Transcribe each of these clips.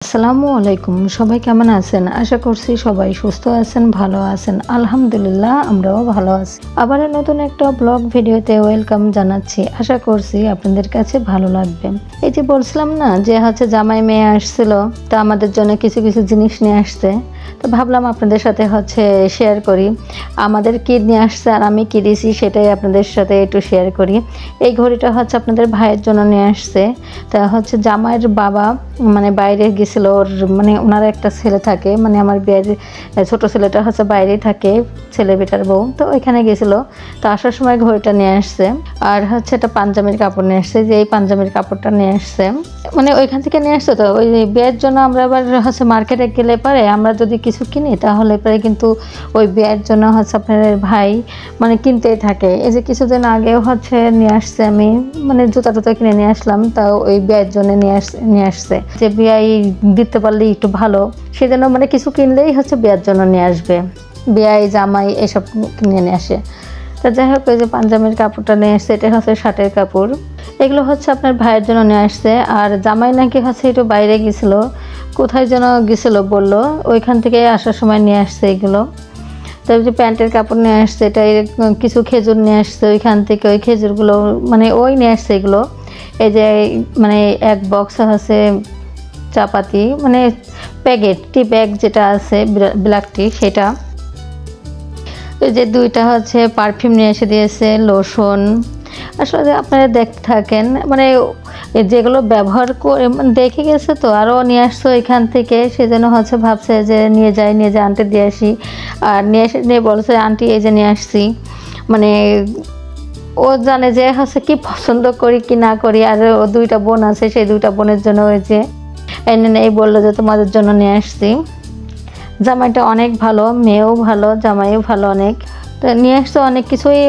আসসালামু আলাইকুম। সবাই কেমন আছেন? আশা করছি সবাই সুস্থ আছেন, ভালো আছেন। আলহামদুলিল্লাহ আমরাও ভালো আছি। আবার নতুন একটা ব্লগ ভিডিওতে ওয়েলকাম জানাচ্ছি। আশা করছি আপনাদের কাছে ভালো লাগবে। এই যে বলছিলাম না যে জামাই মেয়ে আসছিল, তো আমাদের জন্য কিছু কিছু জিনিস নিয়ে আসছে, তো ভাবলাম আপনাদের সাথে শেয়ার করি আমাদের কি নিয়ে আসছে আর আমি কি দিয়েছি সেটাই আপনাদের সাথে একটু শেয়ার করি। এই ঘড়িটা আপনাদের ভাইয়ের জন্য নিয়ে আসছে। তা জামাইয়ের বাবা মানে বাইরে গেছিল, ওর মানে ওনার একটা ছেলে থাকে, মানে আমার বিয়ের ছোট ছেলেটা বাইরেই থাকে, ছেলে বেটার বউ, তো ওইখানে গেছিল। তো আসার সময় ঘড়িটা নিয়ে আসছে আর একটা পাঞ্জাবির কাপড় নিয়ে আসছে, যে এই পাঞ্জাবির কাপড়টা নিয়ে আসছে মানে ওইখান থেকে নিয়ে আসছে। তো ওই বিয়ের জন্য আমরা আবার মার্কেটে গেলে পরে আমরা যদি কিছু কিনি তাহলে পরে কিন্তু ওই বিয়ের জন্য আপনাদের ভাই মানে কিনতেই থাকে। এই যে কিছুদিন আগেও নিয়ে আসছে, আমি মানে জুতা টুতা কিনে নিয়ে আসলাম, তাও ওই বিয়ের জন্য নিয়ে আসছে যে বিয়াই দিতে পারলে একটু ভালো, সেজন্য মানে কিছু কিনলেই বিয়ের জন্য নিয়ে আসবে, বিয়াই জামাই এসব কিনে নিয়ে আসে। তা যাই হোক, ওই যে পাঞ্জাবির কাপড়টা নিয়ে আসছে, এটা শার্টের কাপড়, এগুলো আপনার ভাইয়ের জন্য নিয়ে আসছে। আর জামাই নাকি একটু বাইরে গেছিল, কোথায় যেন গেছিল বললো, ওইখান থেকে আসার সময় নিয়ে আসছে এগুলো। তো যে প্যান্টের কাপড় নিয়ে আসছে, এটা কিছু খেজুর নিয়ে আসছে ওইখান থেকে, ওই খেজুরগুলো মানে ওই নিয়ে আসছে এগুলো। এই যে মানে এক বক্স চাপাতি, মানে প্যাকেট টি ব্যাগ যেটা আছে ব্ল্যাক টি, সেটা। ওই যে দুইটা পারফিউম নিয়ে এসে দিয়েছে, লোশন। আসলে আপনারা দেখতে থাকেন, মানে যেগুলো ব্যবহার করে দেখে গেছে, তো আরও নিয়ে আসছো এখান থেকে, সেজন্য ভাবছে যে নিয়ে যাই আন্টি দিয়ে আসি। আর নিয়ে বলছে আন্টি এই যে নিয়ে আসছি, মানে ও জানে যে কি পছন্দ করি কি না করি। আর ও দুইটা বোন আছে, সেই দুইটা বোনের জন্য ওই যে এই বললো যে তোমাদের জন্য নিয়ে আসছি। জামাইটা অনেক ভালো, মেয়েও ভালো, জামাইও ভালো অনেক। তো নিয়ে আসছে অনেক কিছুই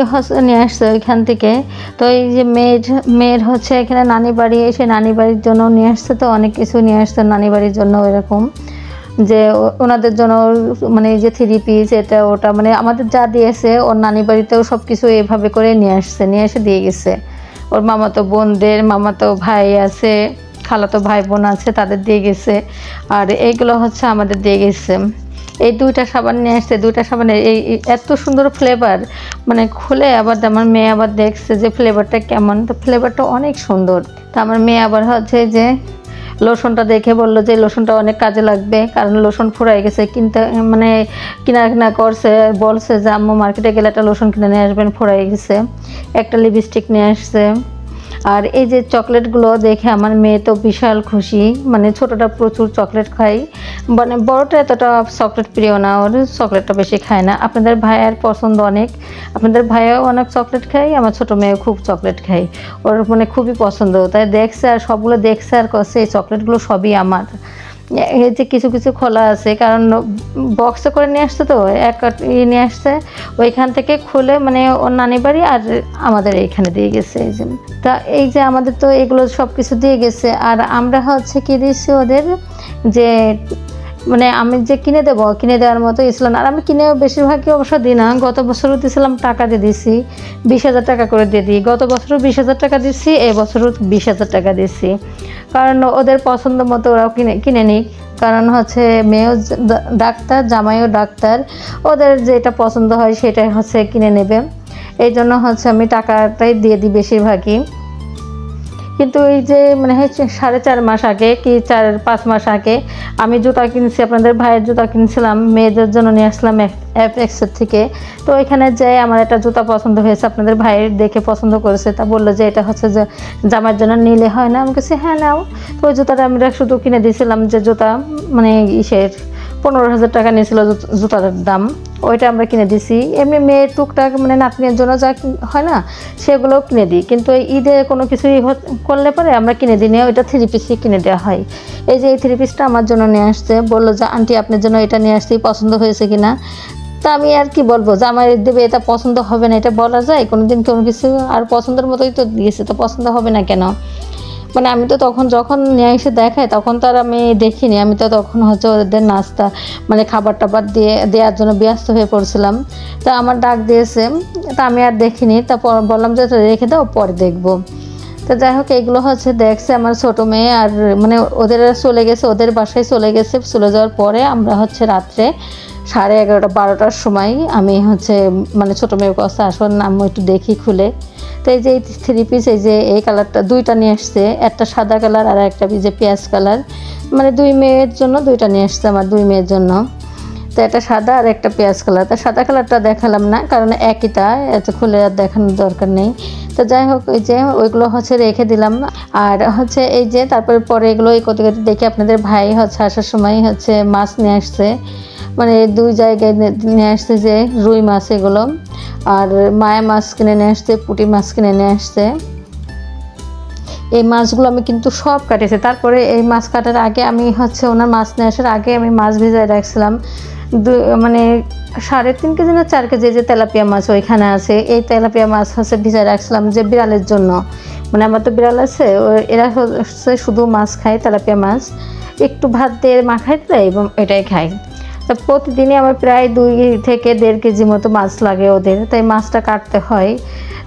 নিয়ে আসছে ওইখান থেকে। তো এই যে মেয়ের এখানে নানি বাড়ি, এসে নানি বাড়ির জন্য নিয়ে আসছে, তো অনেক কিছু নিয়ে আসছে নানি বাড়ির জন্য এরকম, যে ওনাদের জন্য মানে এই যে 3 পিস এটা ওটা, মানে আমাদের যা দিয়েছে ওর নানি বাড়িতেও সব কিছু এভাবে করে নিয়ে এসে দিয়ে গেছে। ওর মামাতো বোনদের, মামাতো ভাই আছে, খালাতো ভাই বোন আছে, তাদের দিয়ে গেছে। আর এইগুলো আমাদের দিয়ে গেছে। এই দুইটা সাবান নিয়ে আসছে, দুইটা সাবানের এই এত সুন্দর ফ্লেভার, মানে খুলে আবার আমার মেয়ে আবার দেখছে যে ফ্লেভারটা কেমন, তো ফ্লেভারটা অনেক সুন্দর। তো আমার মেয়ে আবার যে লোশনটা দেখে বললো যে লোশনটা অনেক কাজে লাগবে, কারণ লোশন ফুরাই গেছে, মানে কিনা করছে, বলছে যে আম্মু মার্কেটে গেলে একটা লোশন কিনে নিয়ে আসবেন, ফুরাই গেছে। একটা লিপস্টিক নিয়ে আসছে। আর এই যে চকলেটগুলো দেখে আমার মেয়ে তো বিশাল খুশি, মানে ছোটটা প্রচুর চকলেট খাই, মানে বড়টা এতটা চকলেট প্রিয় না, ওর চকলেটটা বেশি খায় না। আপনাদের ভাইয়ের পছন্দ অনেক, আপনাদের ভাইও অনেক চকলেট খাই, আমার ছোট মেয়ে খুব চকলেট খাই, ওর মানে খুবই পছন্দ। তাই দেখছে আর সবগুলো দেখছে আর করছে এই চকলেটগুলো সবই আমার। এই যে কিছু কিছু খোলা আছে, কারণ বক্সে করে নিয়ে আসছে, তো এক নিয়ে আসছে, ওইখান থেকে খুলে মানে ওর নানি বাড়ি আর আমাদের এইখানে দিয়ে গেছে। এই যে তা এই যে আমাদের তো এগুলো সব কিছু দিয়ে গেছে। আর আমরা কি দিয়েছি ওদের, যে মানে আমি যে কিনে দেওয়ার মতো ইসলাম। আর আমি কিনেও বেশিরভাগই অবশ্য দিই না, গত বছরও দিয়েছিলাম, টাকা দিয়ে দিয়েছি, 20,000 টাকা করে দিয়ে দিই। গত বছরও 20,000 টাকা দিচ্ছি, এবছরও 20,000 টাকা দিচ্ছি, কারণ ওদের পছন্দ মতো ওরাও কিনে নিক। কারণ মেয়েও ডাক্তার, জামাইও ডাক্তার, ওদের যেটা পছন্দ হয় সেটাই কিনে নেবে। এই জন্য আমি টাকাটাই দিয়ে দিই বেশিরভাগই। কিন্তু এই যে মানে 4.5 মাস আগে কি 4-5 মাস আগে আমি জুতা কিনছি, আপনাদের ভাইয়ের জুতা কিনছিলাম, মেয়েদের জন্য নিয়ে আসলাম FX থেকে। তো এখানে যে আমার একটা জুতা পছন্দ হয়েছে, আপনাদের ভাইয়ের দেখে পছন্দ করেছে, তা বললো যে এটা যে জামার জন্য নিলে হয় না। আমি বলছি হ্যাঁ নাও। তো ওই জুতাটা আমি শুধু কিনে দিয়েছিলাম, যে জুতা মানে 15,000 টাকা নিয়েছিল জুতার দাম, ওইটা আমরা কিনে দিছি। এমনি মেয়ের টুকটাক মানে নাতনির জন্য যা হয় না সেগুলোও কিনে দিই, কিন্তু এই ঈদে কোনো কিছুই করলে পরে আমরা কিনে দিই না, ওইটা 3 পিসই কিনে দেওয়া হয়। এই যে এই 3 পিসটা আমার জন্য নিয়ে আসছে, বললো যে আন্টি আপনার জন্য এটা নিয়ে আসছি, পছন্দ হয়েছে কিনা। তা আমি আর কি বলবো, যে আমার দেবে এটা পছন্দ হবে না, এটা বলা যায় কোনোদিন কোনো কিছু? আর পছন্দের মতোই তো দিয়েছে, তো পছন্দ হবে না কেন? মানে আমি তো তখন যখন নিয়ে এসে দেখাই তখন তো আর আমি দেখিনি, আমি তো তখন ওদের নাস্তা মানে খাবার টাবার দেওয়ার জন্য ব্যস্ত হয়ে পড়ছিলাম। তা আমার ডাক দিয়েছে, তা আমি আর দেখিনি, তারপর বললাম যে রেখে দাও, পরে দেখবো। তো তো যাই হোক এগুলো হচ্ছে দেখছে আমার ছোট মেয়ে, আর মানে ওদের চলে গেছে, ওদের বাসায় চলে গেছে। চলে যাওয়ার পরে আমরা হচ্ছে রাত্রে 11:30 12টার সময় আমি হচ্ছে মানে ছোটো মেয়ের কাছে আসুন আম্মু একটু দেখি খুলে। তো এই যে 3 পিস, এই যে এই কালারটা 2টা নিয়ে আসছে, একটা সাদা কালার আর একটা যে পেঁয়াজ কালার, মানে 2 মেয়ের জন্য 2টা নিয়ে আসছে, আমার 2 মেয়ের জন্য। তো একটা সাদা আর একটা পেঁয়াজ কালার। তো সাদা কালারটা দেখালাম না, কারণ একইটা, এত খুলে আর দেখানোর দরকার নেই। তো যাই হোক ওই যে ওইগুলো হচ্ছে রেখে দিলাম। আর হচ্ছে এই যে তারপরে পরে এগুলো এই করতে করতে দেখি আপনাদের ভাই হচ্ছে আসার সময় হচ্ছে মাছ নিয়ে আসছে, মানে 2 জায়গায় নিয়ে আসছে যে রুই মাছ এগুলো, আর মায়া মাছ কিনে নিয়ে আসছে, পুঁটি মাছ কিনে নিয়ে আসছে। এই মাছগুলো আমি কিন্তু সব কাটেছি। তারপরে এই মাছ কাটার আগে আমি হচ্ছে ওনার মাছ নিয়ে আসার আগে আমি মাছ ভিজায় রাখছিলাম, মানে 3.5 কেজি না 4 কেজি যে তেলাপিয়া মাছ ওইখানে আছে, এই তেলাপিয়া মাছ হচ্ছে ভিজায় রাখছিলাম যে বিড়ালের জন্য। মানে আমার তো বিড়াল আছে, এরা হচ্ছে শুধু মাছ খায়, তেলাপিয়া মাছ একটু ভাত দিয়ে মাখাই দেয় এবং এটাই খায়। তো প্রতিদিনই আমার প্রায় 2 থেকে 1.5 কেজি মতো মাছ লাগে ওদের, তাই মাছটা কাটতে হয়।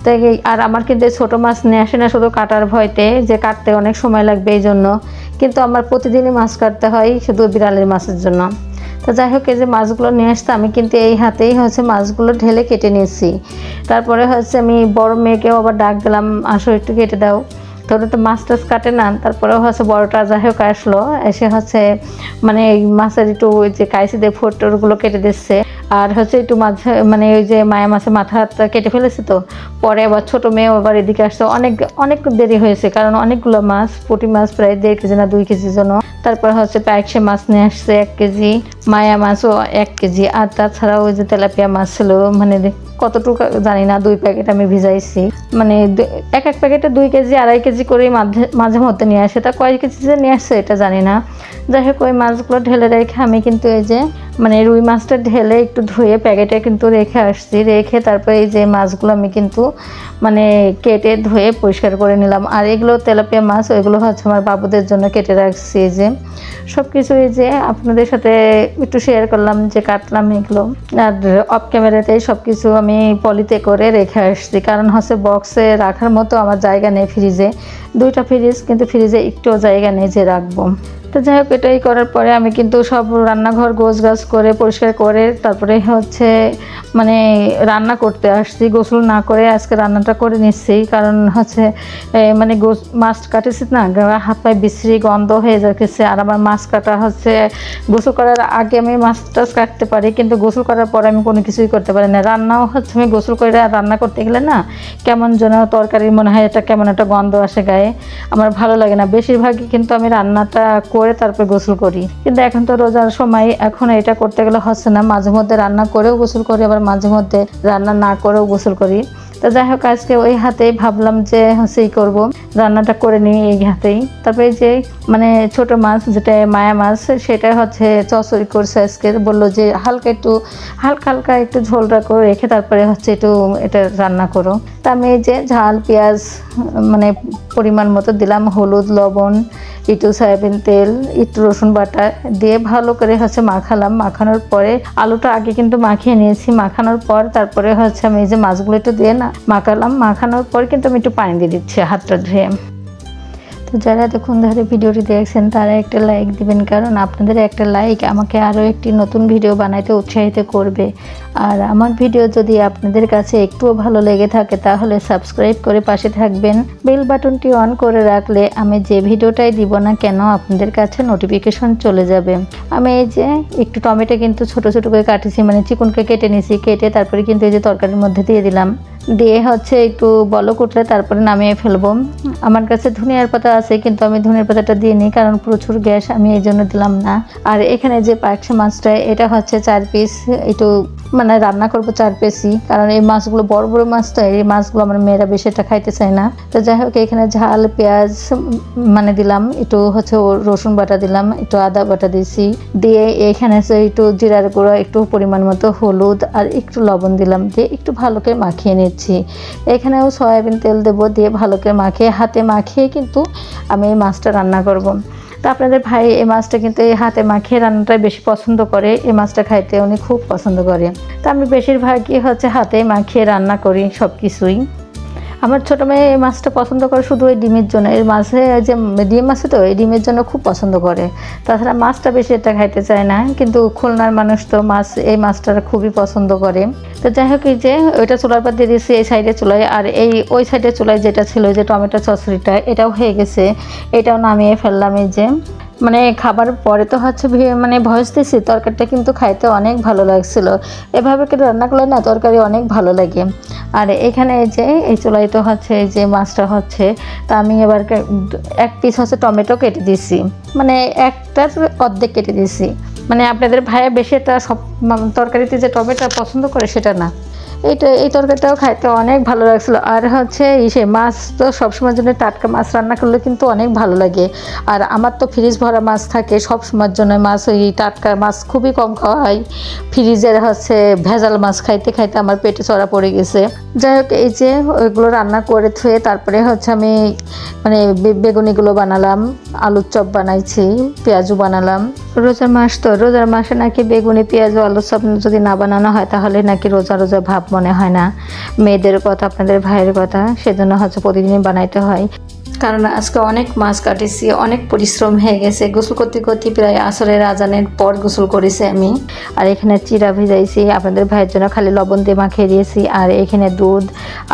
তাই আর আমার কিন্তু ছোটো মাছ নিয়ে আসে না শুধু কাটার ভয়তে, যে কাটতে অনেক সময় লাগবে এই জন্য, কিন্তু আমার প্রতিদিনই মাছ কাটতে হয় শুধু বিড়ালের মাছের জন্য। তো যাই হোক এই যে মাছগুলো নিয়ে আসতে আমি কিন্তু এই হাতেই হচ্ছে মাছগুলো ঢেলে কেটে নিয়েছি। তারপরে হচ্ছে আমি বড় মেয়েকেও আবার ডাক দিলাম, আসো একটু কেটে দাও। তোরা তো মাছ টাছ কাটে না, তারপরেও হচ্ছে বড়টা যাই হোক আসলো, এসে হচ্ছে মানে এই মাছের একটু ওই যে কাইসি দিয়ে ফোটগুলো কেটে দিচ্ছে। আর হচ্ছে একটু মাঝে মানে ওই যে মায়া মাছের মাথা হাতটা কেটে ফেলেছে। তো পরে আবার ছোটো মেয়ে আবার এদিকে আসছে, অনেক দেরি হয়েছে, কারণ অনেকগুলো মাছ, পুঁটি মাছ প্রায় 1.5 কেজি না 2 কেজির জন্য। তারপর হচ্ছে পাইকশে মাছ নিয়ে আসছে 1 কেজি, মায়া মাছও 1 কেজি, আর তাছাড়াও ওই যে তেলাপিয়া মাছ ছিল, মানে কতটুকু জানি না, 2 প্যাকেট আমি ভিজাইছি। মানে এক প্যাকেটে 2 কেজি 2.5 কেজি করে মাঝে মধ্যে নিয়ে আসে, তা কয় কেজি যে নিয়ে আসছে এটা জানি না। যাই হোক ওই মাছগুলো ঢেলে রেখে আমি কিন্তু এই যে মানে রুই মাছটা ঢেলে একটু ধুয়ে প্যাকেটে কিন্তু রেখে আসছি। রেখে তারপরে এই যে মাছগুলো আমি কিন্তু মানে কেটে ধুয়ে পরিষ্কার করে নিলাম। আর এগুলো তেলাপিয়া মাছ, ওইগুলো হচ্ছে আমার বাবুদের জন্য কেটে রাখছি। এই যে সব কিছু এই যে আপনাদের সাথে একটু শেয়ার করলাম যে কাটলাম এগুলো। আর অফ ক্যামেরাতেই সব কিছু আমি পলিতে করে রেখে আসছি, কারণ হচ্ছে বক্সে রাখার মতো আমার জায়গা নেই ফ্রিজে, 2টা ফ্রিজ, কিন্তু ফ্রিজে একটুও জায়গা নেই যে রাখবো। তো যাই হোক এটাই করার পরে আমি কিন্তু সব রান্নাঘর গোছগাছ করে পরিষ্কার করে তারপরে হচ্ছে মানে রান্না করতে আসছি। গোসল না করে আজকে রান্নাটা করে নিচ্ছি, কারণ হচ্ছে মানে মাছ কাটেছি না, হাত পায়ে বিশ্রী গন্ধ হয়ে যাচ্ছে। আর আমার মাছ কাটা হচ্ছে গোসল করার আগে আমি মাছ টাছ কাটতে পারি, কিন্তু গোসল করার পরে আমি কোনো কিছুই করতে পারি না। রান্নাও হচ্ছে আমি গোসল করে রান্না করতে গেলে না কেমন যেন তরকারির মনে হয় এটা কেমন একটা গন্ধ আসে গায়ে, আমার ভালো লাগে না। বেশিরভাগই কিন্তু আমি রান্নাটা করে তারপর গোসল করি, কিন্তু এখন তো রোজার সময়, এখন এটা করতে গেলে হচ্ছে না। মাঝে মধ্যে রান্না করেও গোসল করি, আবার মাঝে মধ্যে রান্না না করেও গোসল করি। তো যাই হোক আজকে ওই হাতেই ভাবলাম যে হচ্ছে করব, রান্নাটা করে নিই এই হাতেই। তারপরে যে মানে ছোট মাছ যেটা মায়া মাছ, সেটা হচ্ছে চচড়ি করছে আজকে, বললো যে হালকা একটু ঝোল রাখো, রেখে তারপরে হচ্ছে একটু এটা রান্না করো। তা আমি এই যে ঝাল পেঁয়াজ মানে পরিমাণ মতো দিলাম, হলুদ লবণ, একটু সয়াবিন তেল, একটু রসুন বাটা দিয়ে ভালো করে হচ্ছে মাখালাম। মাখানোর পরে আলুটা আগে কিন্তু মাখিয়ে নিয়েছি, মাখানোর পর তারপরে হচ্ছে আমি এই যে মাছগুলো একটু দিয়ে না মাখালাম। মাখানোর পর কিন্তু আমি একটু পানি দিয়ে দিচ্ছি হাতটা ধুয়ে। তো যারা এতক্ষণ ধরে ভিডিওটি দেখছেন তারা একটা লাইক দিবেন, কারণ আপনাদের একটা লাইক আমাকে আরও একটি নতুন ভিডিও বানাইতে উৎসাহিত করবে। আর আমার ভিডিও যদি আপনাদের কাছে একটুও ভালো লেগে থাকে তাহলে সাবস্ক্রাইব করে পাশে থাকবেন, বেল বাটনটি অন করে রাখলে আমি যে ভিডিওটাই দিব না কেন আপনাদের কাছে নোটিফিকেশন চলে যাবে। আমি এই যে একটু টমেটো কিন্তু ছোট ছোট করে কাটেছি, মানে চিকনকে কেটে নিয়েছি, কেটে তারপরে কিন্তু এই যে তরকারির মধ্যে দিয়ে দিলাম, দিয়ে হচ্ছে একটু বলক উঠলে তারপরে নামিয়ে ফেলবো। আমার কাছে ধনিয়ার পাতা আছে, কিন্তু আমি ধনিয়ার পাতাটা দিয়ে নিই, কারণ প্রচুর গ্যাস, আমি এই জন্য দিলাম না। আর এখানে যে পাইকশে মাছটা, এটা হচ্ছে 4 পিস, একটু মানে রান্না করবো 4 পিসই, কারণ এই মাছগুলো বড় বড় মাছ, তো এই মাছগুলো আমার মেয়েরা বেশি এটা খাইতে চায় না। তো যাই হোক এখানে ঝাল পেঁয়াজ মানে দিলাম, একটু হচ্ছে রসুন বাটা দিলাম, একটু আদা বাটা দিয়েছি, দিয়ে এখানে একটু জিরার গুঁড়ো, একটু পরিমাণ মতো হলুদ আর একটু লবণ দিলাম, দিয়ে একটু ভালো করে মাখিয়ে নিচ্ছি। এখানেও সয়াবিন তেল দেবো, দিয়ে ভালো করে মাখিয়ে হাতে মাখিয়ে কিন্তু আমি এই মাছটা রান্না করব। তো আপনাদের ভাই এই মাছটা কিন্তু এই হাতে মাখিয়ে রান্নাটাই বেশি পছন্দ করে, এই মাছটা খাইতে উনি খুব পছন্দ করে। তো আমি বেশিরভাগই হচ্ছে হাতে মাখিয়ে রান্না করি সব কিছুই। আমার ছোট মেয়ে এই মাছটা পছন্দ করে শুধু ওই ডিমের জন্য। এই মাছে যে ডিম আছে তো, এই ডিমের জন্য খুব পছন্দ করে। তাছাড়া মাছটা বেশি এটা খাইতে চায় না, কিন্তু খুলনার মানুষ তো মাছ, এই মাছটা খুবই পছন্দ করে। তো যাই হোক, এই যে ওইটা চুলার পাত দিয়ে দিয়েছি এই সাইডে চুলায়, আর এই ওই সাইডে চুলায় যেটা ছিল যে টমেটো চচড়িটা, এটাও হয়ে গেছে, এটাও নামিয়ে ফেললাম। এই যে মানে খাবার পরে তো হচ্ছে মানে ভয়েস দিছি, তরকারিটা কিন্তু খাইতে অনেক ভালো লাগছিল। এভাবে করে রান্না করলে না তরকারি অনেক ভালো লাগে। আর এখানে এই যে এই চুলাই তো হচ্ছে এই যে মাছটা হচ্ছে, তা আমি এবার এক পিস হচ্ছে টমেটো কেটে দিছি, মানে একটার অর্ধেক কেটে দিছি। মানে আপনাদের ভাইয়া বেশি একটা সব তরকারিতে যে টমেটো পছন্দ করে সেটা না। এই তরকারিটাও খাইতে অনেক ভালো লাগছিলো। আর হচ্ছে মাছ তো সবসময়ের জন্য টাটকা মাছ রান্না করলে কিন্তু অনেক ভালো লাগে। আর আমার তো ফ্রিজ ভরা মাছ থাকে সব সময়ের জন্য, মাছ ওই টাটকা মাছ খুবই কম খাওয়া হয়। ফ্রিজের হচ্ছে ভেজাল মাছ খাইতে খাইতে আমার পেটে চড়া পড়ে গেছে। যাই হোক, এই যে ওইগুলো রান্না করে থুয়ে তারপরে হচ্ছে আমি মানে বেগুনিগুলো বানালাম, আলুর চপ বানাইছি, পেঁয়াজু বানালাম। রোজার মাস তো, রোজার মাসে নাকি বেগুনি পেঁয়াজু আলুর চপ যদি না বানানো হয় তাহলে নাকি রোজা রোজা ভাব মনে হয় না। মেয়েদের কথা, আপনাদের ভাইয়ের কথা, সেজন্য হচ্ছে প্রতিদিনই বানাইতে হয়। কারণ আজকে অনেক মাছ কাটিছি, অনেক পরিশ্রম হয়ে গেছে। গোসল করতে করতে প্রায় আসরের আজানের পর গোসল করেছি আমি। আর এখানে চিরা ভিজাইছি, আপনাদের ভাইয়ের জন্য খালি লবণ দিয়ে মাখিয়ে দিয়েছি। আর এখানে দুধ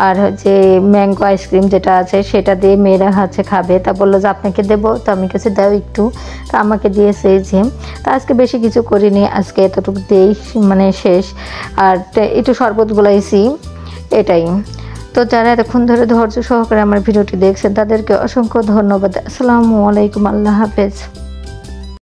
আর হচ্ছে ম্যাঙ্গো আইসক্রিম যেটা আছে সেটা দিয়ে মেয়েরা হচ্ছে খাবে। তা বললো যে আপনাকে দেবো, তো আমি কাছে দাও একটু, তা আমাকে দিয়েছে এই যে। তা আজকে বেশি কিছু করিনি, আজকে এতটুকু দিয়েই মানে শেষ। আর একটু শরবত গুলাইছি, এটাই। তো যারা এতক্ষণ ধরে ধৈর্য সহকারে আমার ভিডিওটি দেখছেন তাদেরকে অসংখ্য ধন্যবাদ। আসসালামু আলাইকুম, আল্লাহ হাফেজ।